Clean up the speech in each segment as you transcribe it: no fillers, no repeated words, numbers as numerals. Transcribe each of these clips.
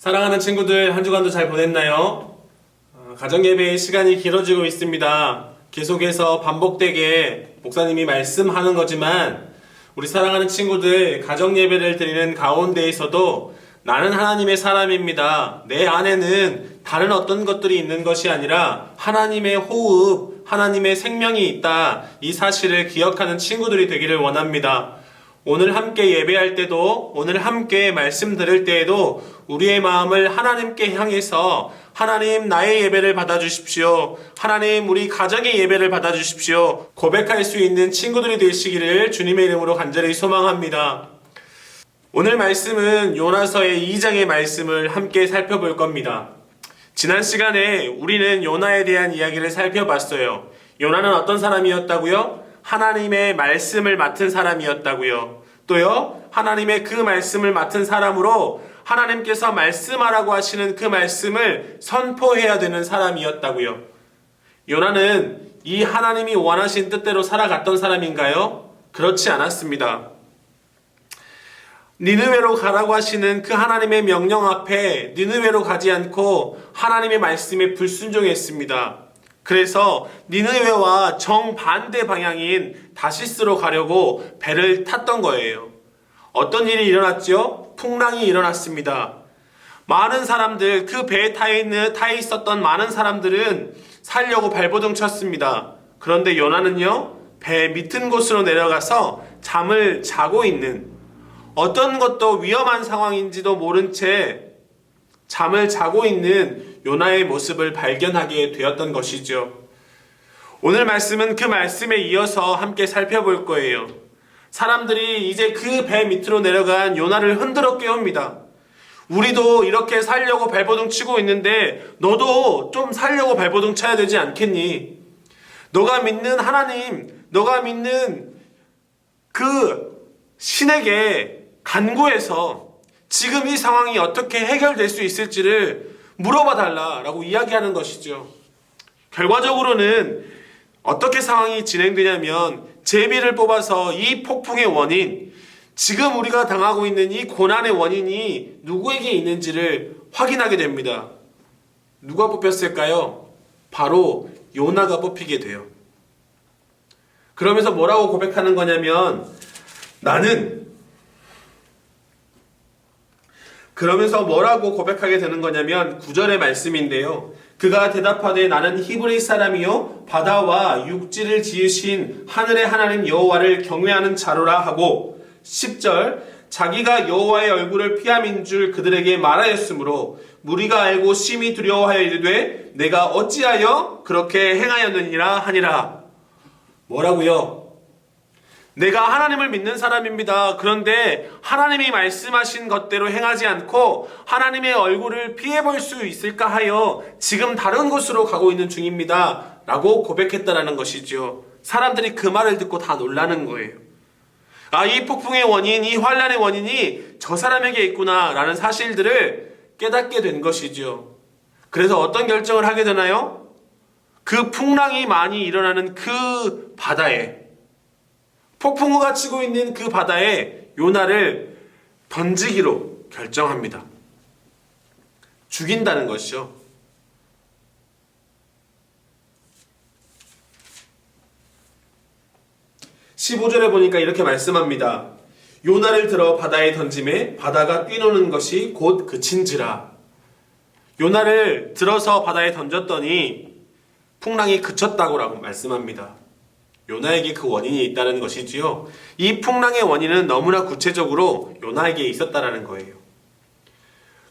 사랑하는 친구들, 한 주간도 잘 보냈나요? 가정예배의 시간이 길어지고 있습니다. 계속해서 반복되게 목사님이 말씀하는 거지만 우리 사랑하는 친구들, 가정예배를 드리는 가운데에서도 나는 하나님의 사람입니다. 내 안에는 다른 어떤 것들이 있는 것이 아니라 하나님의 호흡, 하나님의 생명이 있다. 이 사실을 기억하는 친구들이 되기를 원합니다. 오늘 함께 예배할 때도, 오늘 함께 말씀 들을 때에도 우리의 마음을 하나님께 향해서 하나님 나의 예배를 받아주십시오. 하나님 우리 가정의 예배를 받아주십시오. 고백할 수 있는 친구들이 되시기를 주님의 이름으로 간절히 소망합니다. 오늘 말씀은 요나서의 2장의 말씀을 함께 살펴볼 겁니다. 지난 시간에 우리는 요나에 대한 이야기를 살펴봤어요. 요나는 어떤 사람이었다고요? 하나님의 말씀을 맡은 사람이었다고요. 또요, 하나님의 그 말씀을 맡은 사람으로 하나님께서 말씀하라고 하시는 그 말씀을 선포해야 되는 사람이었다고요. 요나는 이 하나님이 원하신 뜻대로 살아갔던 사람인가요? 그렇지 않았습니다. 니느웨로 가라고 하시는 그 하나님의 명령 앞에 니느웨로 가지 않고 하나님의 말씀에 불순종했습니다. 그래서 니느웨와 정반대 방향인 다시스로 가려고 배를 탔던 거예요. 어떤 일이 일어났죠? 풍랑이 일어났습니다. 많은 사람들, 그 배에 타 있었던 많은 사람들은 살려고 발버둥 쳤습니다. 그런데 요나는요, 배 밑은 곳으로 내려가서 잠을 자고 있는, 어떤 것도 위험한 상황인지도 모른 채 잠을 자고 있는 요나의 모습을 발견하게 되었던 것이죠. 오늘 말씀은 그 말씀에 이어서 함께 살펴볼 거예요. 사람들이 이제 그 배 밑으로 내려간 요나를 흔들어 깨웁니다. 우리도 이렇게 살려고 발버둥 치고 있는데 너도 좀 살려고 발버둥 쳐야 되지 않겠니? 너가 믿는 하나님, 너가 믿는 그 신에게 간구해서 지금 이 상황이 어떻게 해결될 수 있을지를 물어봐 달라라고 이야기하는 것이죠. 결과적으로는 어떻게 상황이 진행되냐면 제비를 뽑아서 이 폭풍의 원인, 지금 우리가 당하고 있는 이 고난의 원인이 누구에게 있는지를 확인하게 됩니다. 누가 뽑혔을까요? 바로 요나가 뽑히게 돼요. 그러면서 뭐라고 고백하는 거냐면 그러면서 뭐라고 고백하게 되는 거냐면 9절의 말씀인데요. 그가 대답하되 나는 히브리 사람이요 바다와 육지를 지으신 하늘의 하나님 여호와를 경외하는 자로라 하고 10절 자기가 여호와의 얼굴을 피함인 줄 그들에게 말하였으므로 무리가 알고 심히 두려워하여 이르되 내가 어찌하여 그렇게 행하였느니라 하니라. 뭐라고요? 내가 하나님을 믿는 사람입니다. 그런데 하나님이 말씀하신 것대로 행하지 않고 하나님의 얼굴을 피해볼 수 있을까 하여 지금 다른 곳으로 가고 있는 중입니다. 라고 고백했다라는 것이죠. 사람들이 그 말을 듣고 다 놀라는 거예요. 이 폭풍의 원인, 이 환란의 원인이 저 사람에게 있구나 라는 사실들을 깨닫게 된 것이죠. 그래서 어떤 결정을 하게 되나요? 그 풍랑이 많이 일어나는 그 바다에, 폭풍우가 치고 있는 그 바다에 요나를 던지기로 결정합니다. 죽인다는 것이죠. (15절에) 보니까 이렇게 말씀합니다. 요나를 들어 바다에 던짐에 바다가 뛰노는 것이 곧 그친지라. 요나를 들어서 바다에 던졌더니 풍랑이 그쳤다고 말씀합니다. 요나에게 그 원인이 있다는 것이지요. 이 풍랑의 원인은 너무나 구체적으로 요나에게 있었다는 거예요.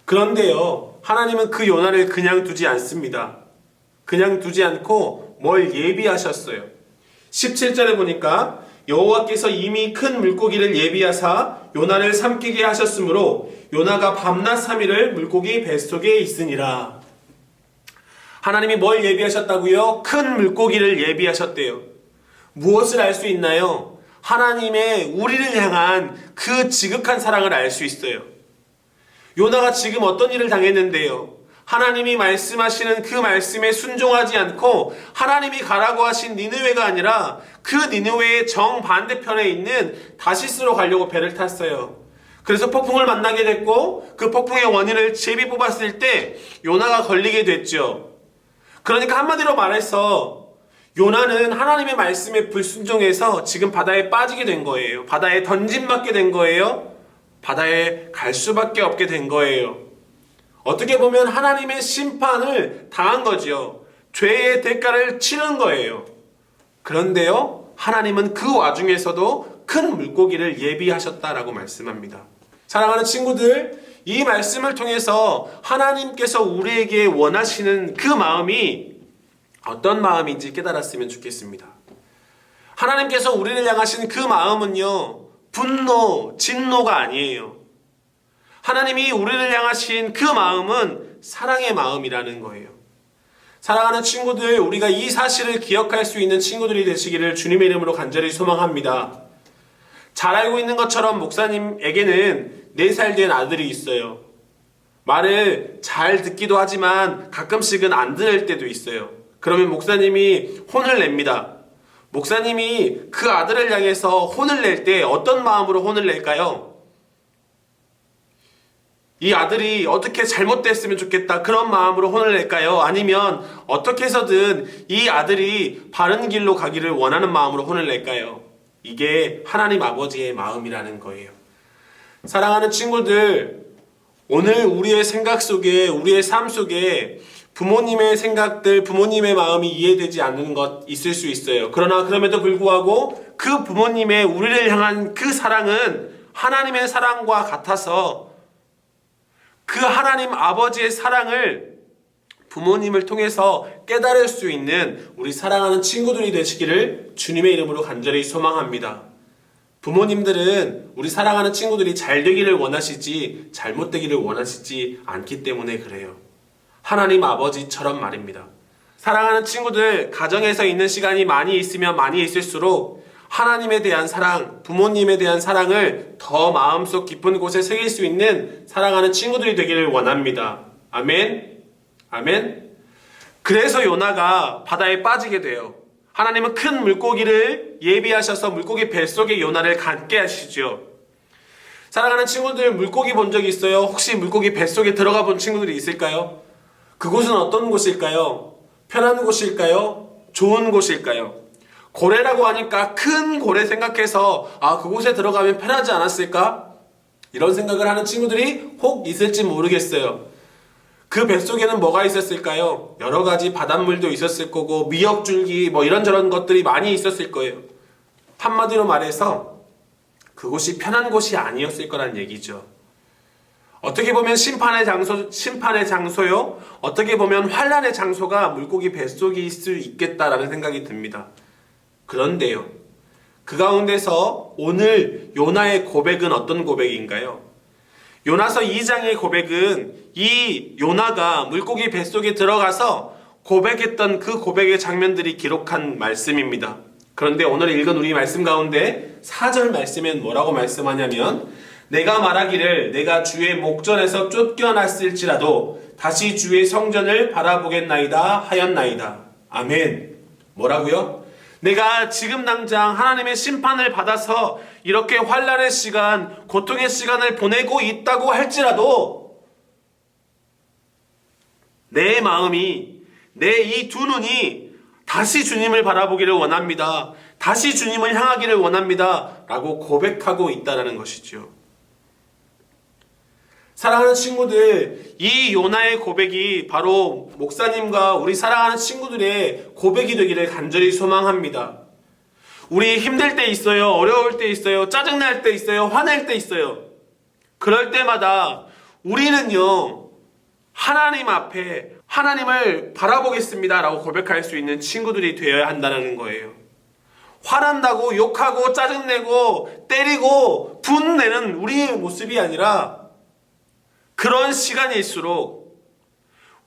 그런데요, 하나님은 그 요나를 그냥 두지 않습니다. 그냥 두지 않고 뭘 예비하셨어요. 17절에 보니까 여호와께서 이미 큰 물고기를 예비하사 요나를 삼키게 하셨으므로 요나가 밤낮 3일을 물고기 뱃속에 있으니라. 하나님이 뭘 예비하셨다고요? 큰 물고기를 예비하셨대요. 무엇을 알 수 있나요? 하나님의 우리를 향한 그 지극한 사랑을 알 수 있어요. 요나가 지금 어떤 일을 당했는데요? 하나님이 말씀하시는 그 말씀에 순종하지 않고 하나님이 가라고 하신 니느웨가 아니라 그 니느웨의 정반대편에 있는 다시스로 가려고 배를 탔어요. 그래서 폭풍을 만나게 됐고 그 폭풍의 원인을 제비 뽑았을 때 요나가 걸리게 됐죠. 그러니까 한마디로 말해서 요나는 하나님의 말씀에 불순종해서 지금 바다에 빠지게 된 거예요. 바다에 던짐받게 된 거예요. 바다에 갈 수밖에 없게 된 거예요. 어떻게 보면 하나님의 심판을 당한 거지요. 죄의 대가를 치른 거예요. 그런데요, 하나님은 그 와중에서도 큰 물고기를 예비하셨다라고 말씀합니다. 사랑하는 친구들, 이 말씀을 통해서 하나님께서 우리에게 원하시는 그 마음이 어떤 마음인지 깨달았으면 좋겠습니다. 하나님께서 우리를 향하신 그 마음은요, 분노, 진노가 아니에요. 하나님이 우리를 향하신 그 마음은 사랑의 마음이라는 거예요. 사랑하는 친구들, 우리가 이 사실을 기억할 수 있는 친구들이 되시기를 주님의 이름으로 간절히 소망합니다. 잘 알고 있는 것처럼 목사님에게는 4살 된 아들이 있어요. 말을 잘 듣기도 하지만 가끔씩은 안 들을 때도 있어요. 그러면 목사님이 혼을 냅니다. 목사님이 그 아들을 향해서 혼을 낼 때 어떤 마음으로 혼을 낼까요? 이 아들이 어떻게 잘못됐으면 좋겠다 그런 마음으로 혼을 낼까요? 아니면 어떻게 해서든 이 아들이 바른 길로 가기를 원하는 마음으로 혼을 낼까요? 이게 하나님 아버지의 마음이라는 거예요. 사랑하는 친구들, 오늘 우리의 생각 속에, 우리의 삶 속에 부모님의 생각들, 부모님의 마음이 이해되지 않는 것 있을 수 있어요. 그러나 그럼에도 불구하고 그 부모님의 우리를 향한 그 사랑은 하나님의 사랑과 같아서 그 하나님 아버지의 사랑을 부모님을 통해서 깨달을 수 있는 우리 사랑하는 친구들이 되시기를 주님의 이름으로 간절히 소망합니다. 부모님들은 우리 사랑하는 친구들이 잘 되기를 원하시지 잘못되기를 원하시지 않기 때문에 그래요. 하나님 아버지처럼 말입니다. 사랑하는 친구들, 가정에서 있는 시간이 많이 있으면 많이 있을수록 하나님에 대한 사랑, 부모님에 대한 사랑을 더 마음속 깊은 곳에 새길 수 있는 사랑하는 친구들이 되기를 원합니다. 아멘. 아멘. 그래서 요나가 바다에 빠지게 돼요. 하나님은 큰 물고기를 예비하셔서 물고기 뱃속에 요나를 갖게 하시죠. 사랑하는 친구들, 물고기 본 적 있어요? 혹시 물고기 뱃속에 들어가 본 친구들이 있을까요? 그곳은 어떤 곳일까요? 편한 곳일까요? 좋은 곳일까요? 고래라고 하니까 큰 고래 생각해서 그곳에 들어가면 편하지 않았을까? 이런 생각을 하는 친구들이 혹 있을지 모르겠어요. 그 뱃속에는 뭐가 있었을까요? 여러 가지 바닷물도 있었을 거고 미역줄기 이런저런 것들이 많이 있었을 거예요. 한마디로 말해서 그곳이 편한 곳이 아니었을 거란 얘기죠. 어떻게 보면 심판의 장소요. 어떻게 보면 환난의 장소가 물고기 뱃속일 수 있겠다라는 생각이 듭니다. 그런데요, 그 가운데서 오늘 요나의 고백은 어떤 고백인가요? 요나서 2장의 고백은 이 요나가 물고기 뱃속에 들어가서 고백했던 그 고백의 장면들이 기록한 말씀입니다. 그런데 오늘 읽은 우리 말씀 가운데 4절 말씀엔 뭐라고 말씀하냐면, 내가 말하기를 내가 주의 목전에서 쫓겨났을지라도 다시 주의 성전을 바라보겠나이다 하였나이다. 아멘. 뭐라고요? 내가 지금 당장 하나님의 심판을 받아서 이렇게 환난의 시간, 고통의 시간을 보내고 있다고 할지라도 내 마음이, 내 이 두 눈이 다시 주님을 바라보기를 원합니다. 다시 주님을 향하기를 원합니다. 라고 고백하고 있다는 것이죠. 사랑하는 친구들, 이 요나의 고백이 바로 목사님과 우리 사랑하는 친구들의 고백이 되기를 간절히 소망합니다. 우리 힘들 때 있어요. 어려울 때 있어요. 짜증날 때 있어요. 화낼 때 있어요. 그럴 때마다 우리는요, 하나님 앞에 하나님을 바라보겠습니다 라고 고백할 수 있는 친구들이 되어야 한다는 거예요. 화난다고 욕하고 짜증내고 때리고 분내는 우리의 모습이 아니라, 그런 시간일수록,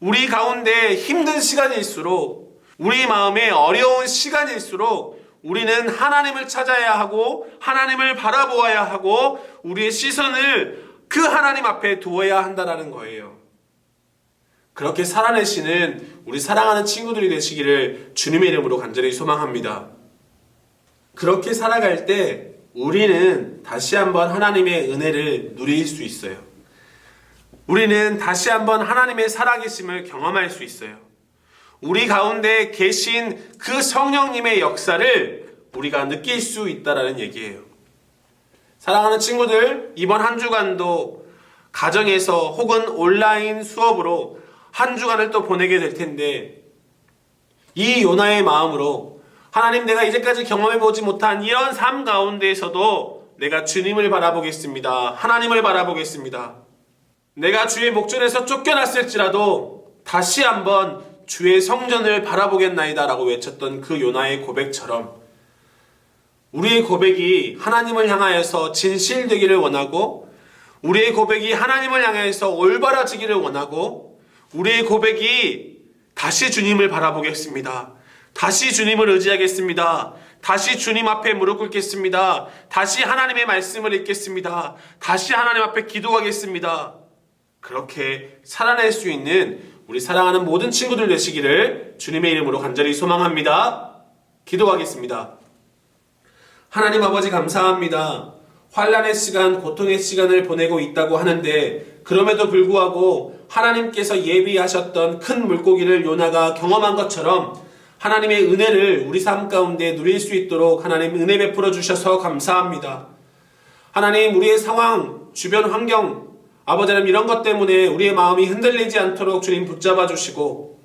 우리 가운데 힘든 시간일수록, 우리 마음에 어려운 시간일수록 우리는 하나님을 찾아야 하고 하나님을 바라보아야 하고 우리의 시선을 그 하나님 앞에 두어야 한다는 거예요. 그렇게 살아내시는 우리 사랑하는 친구들이 되시기를 주님의 이름으로 간절히 소망합니다. 그렇게 살아갈 때 우리는 다시 한번 하나님의 은혜를 누릴 수 있어요. 우리는 다시 한번 하나님의 살아계심을 경험할 수 있어요. 우리 가운데 계신 그 성령님의 역사를 우리가 느낄 수 있다라는 얘기예요. 사랑하는 친구들, 이번 한 주간도 가정에서 혹은 온라인 수업으로 한 주간을 또 보내게 될 텐데, 이 요나의 마음으로 하나님, 내가 이제까지 경험해보지 못한 이런 삶 가운데에서도 내가 주님을 바라보겠습니다. 하나님을 바라보겠습니다. 내가 주의 목전에서 쫓겨났을지라도 다시 한번 주의 성전을 바라보겠나이다 라고 외쳤던 그 요나의 고백처럼, 우리의 고백이 하나님을 향하여서 진실되기를 원하고, 우리의 고백이 하나님을 향해서 올바라지기를 원하고, 우리의 고백이 다시 주님을 바라보겠습니다. 다시 주님을 의지하겠습니다. 다시 주님 앞에 무릎 꿇겠습니다. 다시 하나님의 말씀을 읽겠습니다. 다시 하나님 앞에 기도하겠습니다. 그렇게 살아낼 수 있는 우리 사랑하는 모든 친구들 되시기를 주님의 이름으로 간절히 소망합니다. 기도하겠습니다. 하나님 아버지, 감사합니다. 환난의 시간, 고통의 시간을 보내고 있다고 하는데, 그럼에도 불구하고 하나님께서 예비하셨던 큰 물고기를 요나가 경험한 것처럼 하나님의 은혜를 우리 삶 가운데 누릴 수 있도록 하나님 은혜 베풀어 주셔서 감사합니다. 하나님, 우리의 상황, 주변 환경, 아버지 하나님, 이런 것 때문에 우리의 마음이 흔들리지 않도록 주님 붙잡아 주시고,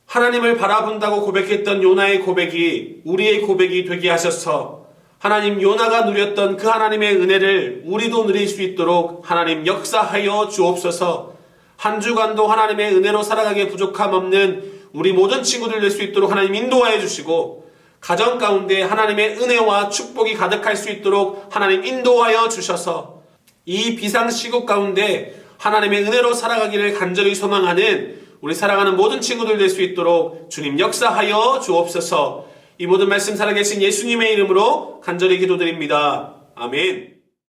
하나님을 바라본다고 고백했던 요나의 고백이 우리의 고백이 되게 하셔서 하나님, 요나가 누렸던 그 하나님의 은혜를 우리도 누릴 수 있도록 하나님 역사하여 주옵소서. 한 주간도 하나님의 은혜로 살아가기에 부족함 없는 우리 모든 친구들 될 수 있도록 하나님 인도하여 주시고, 가정 가운데 하나님의 은혜와 축복이 가득할 수 있도록 하나님 인도하여 주셔서, 이 비상시국 가운데 하나님의 은혜로 살아가기를 간절히 소망하는 우리 사랑하는 모든 친구들 될 수 있도록 주님 역사하여 주옵소서. 이 모든 말씀 살아계신 예수님의 이름으로 간절히 기도드립니다. 아멘.